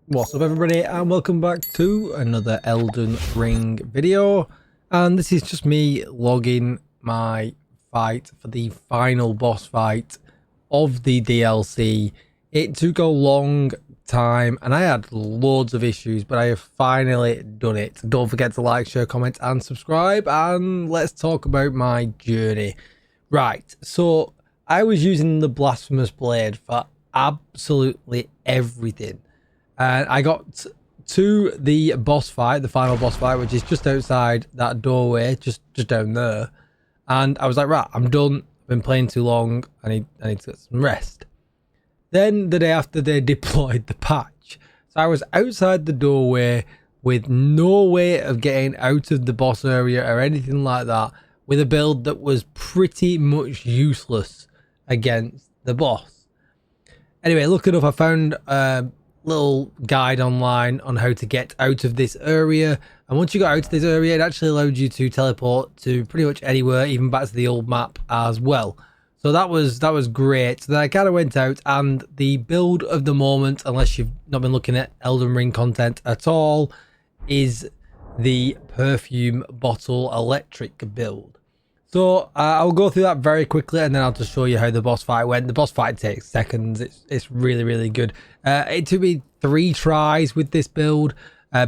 What's up everybody, and welcome back to another Elden Ring video. And this is just me logging my fight for the final boss fight of the DLC. It took a long time and I had loads of issues, but I have finally done it. Don't forget to like, share, comment and subscribe, and let's talk about my journey. Right, so I was using the Blasphemous Blade for absolutely everything. And I got to the boss fight, the final boss fight, which is just outside that doorway, just down there. And I was like, right, I'm done. I've been playing too long. I need to get some rest. Then the day after, they deployed the patch. So I was outside the doorway with no way of getting out of the boss area or anything like that, with a build that was pretty much useless against the boss. Anyway, look enough, I found little guide online on how to get out of this area, and once you got out of this area, it actually allowed you to teleport to pretty much anywhere, even back to the old map as well. So that was great. So then I kind of went out, and the build of the moment, unless you've not been looking at Elden Ring content at all, is the perfume bottle electric build. So I'll go through that very quickly, and then I'll just show you how the boss fight went. The boss fight takes seconds. It's really good. It took me 3 tries with this build.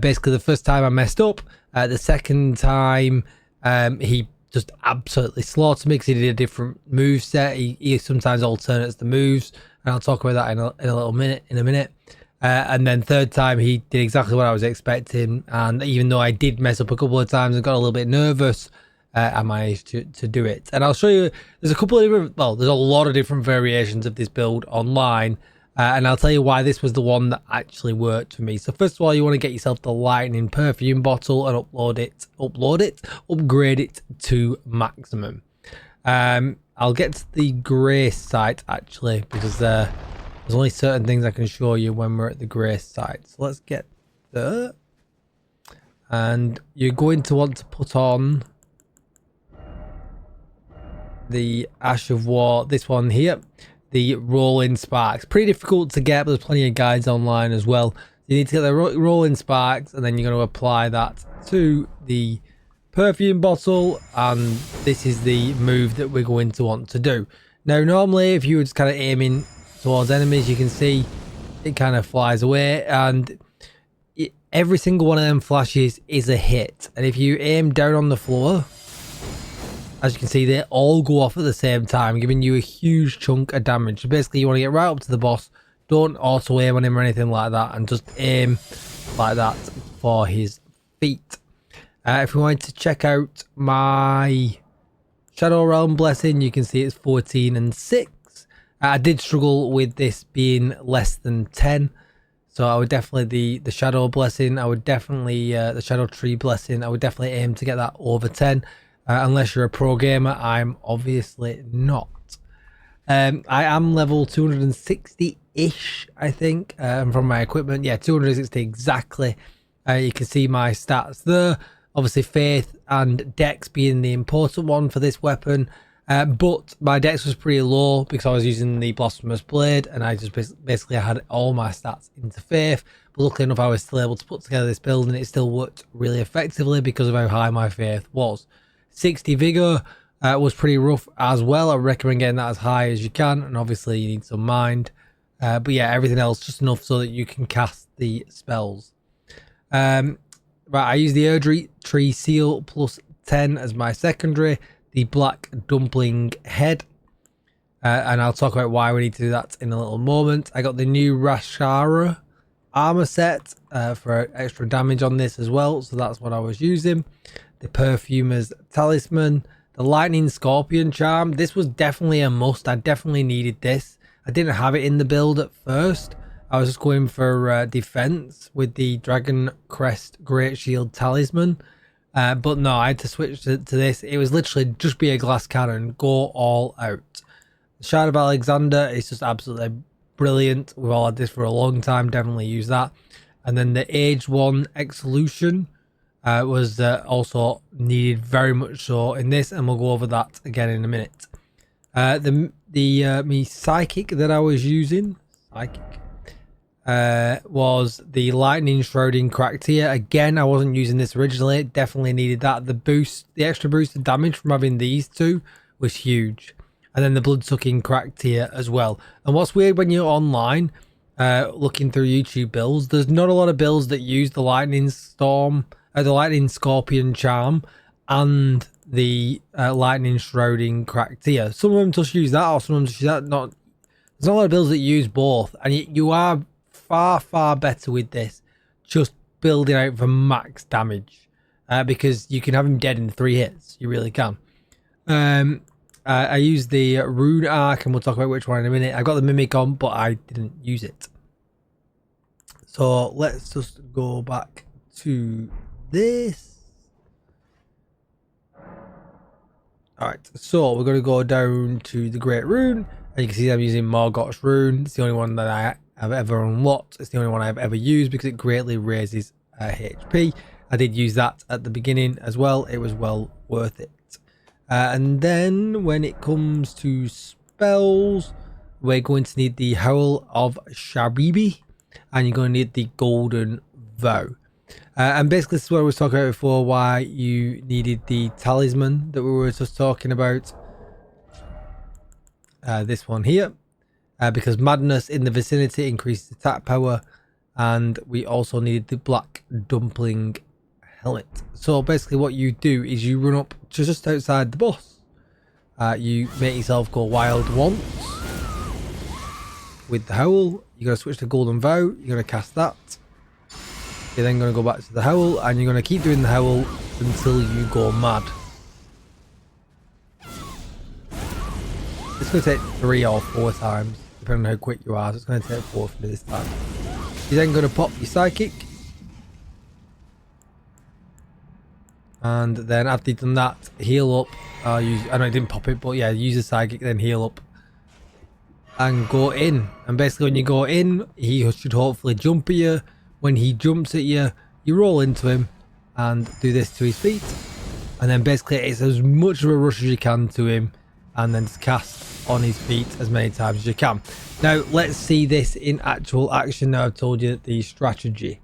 Basically, the first time I messed up. The second time, he just absolutely slaughtered me because he did a different move set. He sometimes alternates the moves, and I'll talk about that in a minute. And then third time, he did exactly what I was expecting. And even though I did mess up a couple of times and got a little bit nervous, I managed to do it. And I'll show you, there's a couple of different, well, there's a lot of different variations of this build online, and I'll tell you why this was the one that actually worked for me. So first of all, you want to get yourself the lightning perfume bottle and upgrade it to maximum. I'll get to the grace site actually, because there's only certain things I can show you when we're at the grace site. So let's get there, and you're going to want to put on the Ash of War, this one here, the Rolling Sparks. Pretty difficult to get, but there's plenty of guides online as well. You need to get the Rolling Sparks, and then you're going to apply that to the perfume bottle, and this is the move that we're going to want to do. Now, normally, if you were just kind of aiming towards enemies, you can see it kind of flies away, and every single one of them flashes is a hit. And if you aim down on the floor, as you can see, they all go off at the same time, giving you a huge chunk of damage. So basically, you want to get right up to the boss. Don't auto aim on him or anything like that, and just aim like that for his feet. If we wanted to check out my Shadow Realm Blessing, you can see it's 14 and 6. I did struggle with this being less than 10. So I would definitely, the Shadow Blessing, I would definitely, the Shadow Tree Blessing, I would definitely aim to get that over 10. Unless you're a pro gamer, I'm obviously not. I am level 260-ish, I think, from my equipment. Yeah, 260 exactly. You can see my stats there. Obviously, Faith and Dex being the important one for this weapon. But my Dex was pretty low because I was using the Blasphemous Blade, and I just basically had all my stats into Faith. But luckily enough, I was still able to put together this build, and it still worked really effectively because of how high my Faith was. 60 vigor was pretty rough as well. I recommend getting that as high as you can, and obviously you need some mind. But yeah, everything else just enough so that you can cast the spells. Right, I use the Erdtree Tree Seal plus 10 as my secondary, the Black Dumpling Head, and I'll talk about why we need to do that in a little moment. I got the new Rashara armor set for extra damage on this as well, so that's what I was using. The Perfumer's Talisman, the Lightning Scorpion Charm. This was definitely a must. I definitely needed this. I didn't have it in the build at first. I was just going for defense with the Dragon Crest Great Shield Talisman. But no, I had to switch to this. It was literally just be a glass cannon. Go all out. The Shard of Alexander is just absolutely brilliant. We've all had this for a long time. Definitely use that. And then the Age 1 Exolution was also needed very much so in this, and we'll go over that again in a minute. Me psychic that I was using, was the lightning shrouding cracked here. Again, I wasn't using this originally. It definitely needed that. The extra boost of damage from having these two was huge. And then the blood sucking cracked here as well. And what's weird when you're online, looking through YouTube builds, there's not a lot of builds that use the lightning storm, the lightning scorpion charm, and the lightning shrouding cracked here. Some of them just use that, or some of them just use that. There's not a lot of builds that use both, and you are far better with this, just building out for max damage, because you can have him dead in 3 hits. You really can. I used the rune arc, and we'll talk about which one in a minute. I got the mimic on, but I didn't use it. So let's just go back to this. Alright, so we're going to go down to the Great Rune, and you can see I'm using mohg's rune. It's the only one that I have ever unlocked. It's the only one I've ever used because it greatly raises HP. I did use that at the beginning as well. It was well worth it. And then when it comes to spells, we're going to need the Howl of Shabibi, and you're going to need the Golden Vow. And basically this is what I was talking about before, why you needed the talisman that we were just talking about. This one here. Because madness in the vicinity increases attack power, and we also needed the black dumpling helmet. So basically what you do is you run up to just outside the boss. You make yourself go wild once with the howl. You're going to switch to Golden Vow. You're going to cast that. You're then going to go back to the howl, and you're going to keep doing the howl until you go mad. It's going to take 3 or 4 times, depending on how quick you are. So it's going to take 4 for me this time. You're then going to pop your psychic. And then after you've done that, heal up. I know I didn't pop it, but yeah, use the psychic, then heal up. And go in. And basically when you go in, he should hopefully jump at you. When he jumps at you, you roll into him and do this to his feet. And then basically it's as much of a rush as you can to him, and then just cast on his feet as many times as you can. Now let's see this in actual action. Now I've told you the strategy.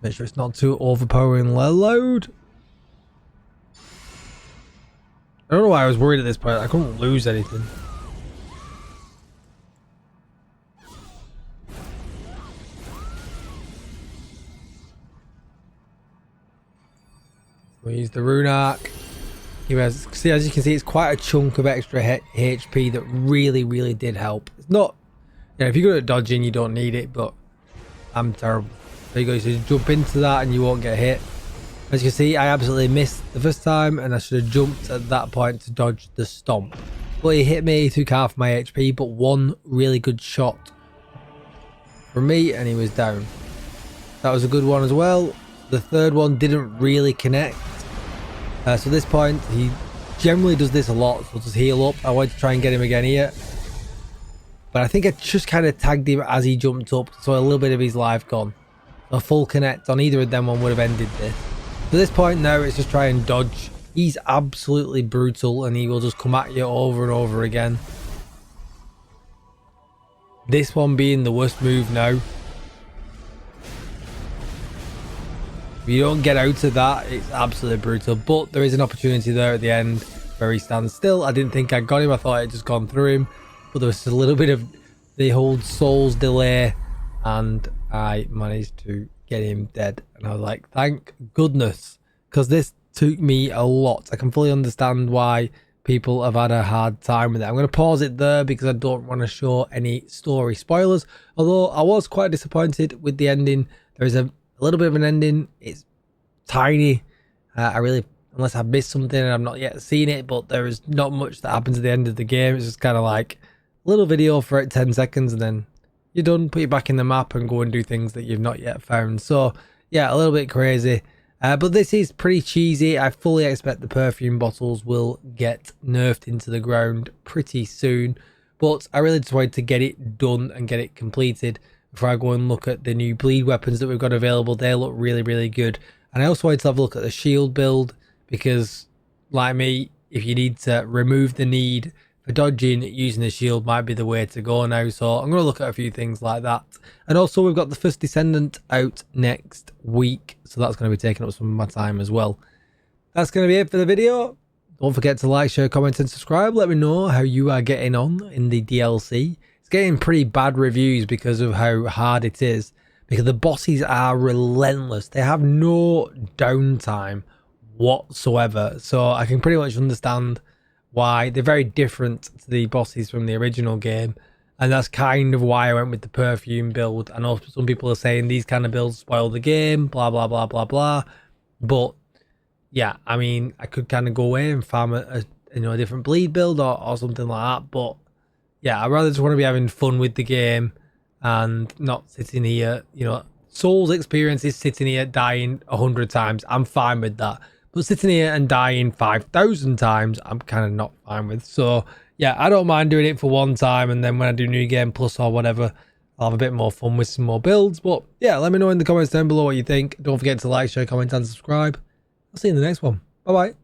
Make sure it's not too overpowering load. I don't know why I was worried at this point. I couldn't lose anything. We use the rune arc. See, as you can see, it's quite a chunk of extra HP that really did help. It's not, you know, if you're good at dodging, you don't need it, but I'm terrible. There you go. So you jump into that and you won't get hit. As you can see, I absolutely missed the first time, and I should have jumped at that point to dodge the stomp. But he hit me, he took half my HP, but one really good shot from me and he was down. That was a good one as well. The third one didn't really connect. So at this point, he generally does this a lot, so just heal up. I wanted to try and get him again here, but I think I just kind of tagged him as he jumped up, so a little bit of his life gone. A full connect on either of them one would have ended this. At this point now, it's just try and dodge. He's absolutely brutal, and he will just come at you over and over again. This one being the worst move now. If you don't get out of that, it's absolutely brutal. But there is an opportunity there at the end where he stands still. I didn't think I got him. I thought I had just gone through him. But there was a little bit of the whole soul's delay, and I managed to get him dead. And I was like, thank goodness. Because this took me a lot. I can fully understand why people have had a hard time with it. I'm going to pause it there because I don't want to show any story spoilers. Although I was quite disappointed with the ending. There is a little bit of an ending. It's tiny. I really, unless I've missed something and I've not yet seen it, but there is not much that happens at the end of the game. It's just kind of like a little video for 10 seconds and then you're done. Put you back in the map and go and do things that you've not yet found. So yeah, a little bit crazy. But this is pretty cheesy. I fully expect the perfume bottles will get nerfed into the ground pretty soon. But I really just wanted to get it done and get it completed before I go and look at the new bleed weapons that we've got available. They look really good. And I also wanted to have a look at the shield build because, like me, if you need to remove the need for dodging, using a shield might be the way to go now. So I'm going to look at a few things like that. And also we've got the first Descendant out next week, so that's going to be taking up some of my time as well. That's going to be it for the video. Don't forget to like, share, comment and subscribe. Let me know how you are getting on in the DLC. It's getting pretty bad reviews because of how hard it is, because the bosses are relentless. They have no downtime whatsoever. So I can pretty much understand why they're very different to the bosses from the original game. And that's kind of why I went with the perfume build. I know some people are saying these kind of builds spoil the game, blah, blah, blah, blah, blah. But yeah, I mean, I could kind of go away and farm a different bleed build or something like that. But yeah, I rather just want to be having fun with the game and not sitting here, Souls experience is sitting here dying 100 times. I'm fine with that. But sitting here and dying 5,000 times, I'm kind of not fine with. So yeah, I don't mind doing it for one time, and then when I do New Game Plus or whatever, I'll have a bit more fun with some more builds. But yeah, let me know in the comments down below what you think. Don't forget to like, share, comment and subscribe. I'll see you in the next one. Bye bye.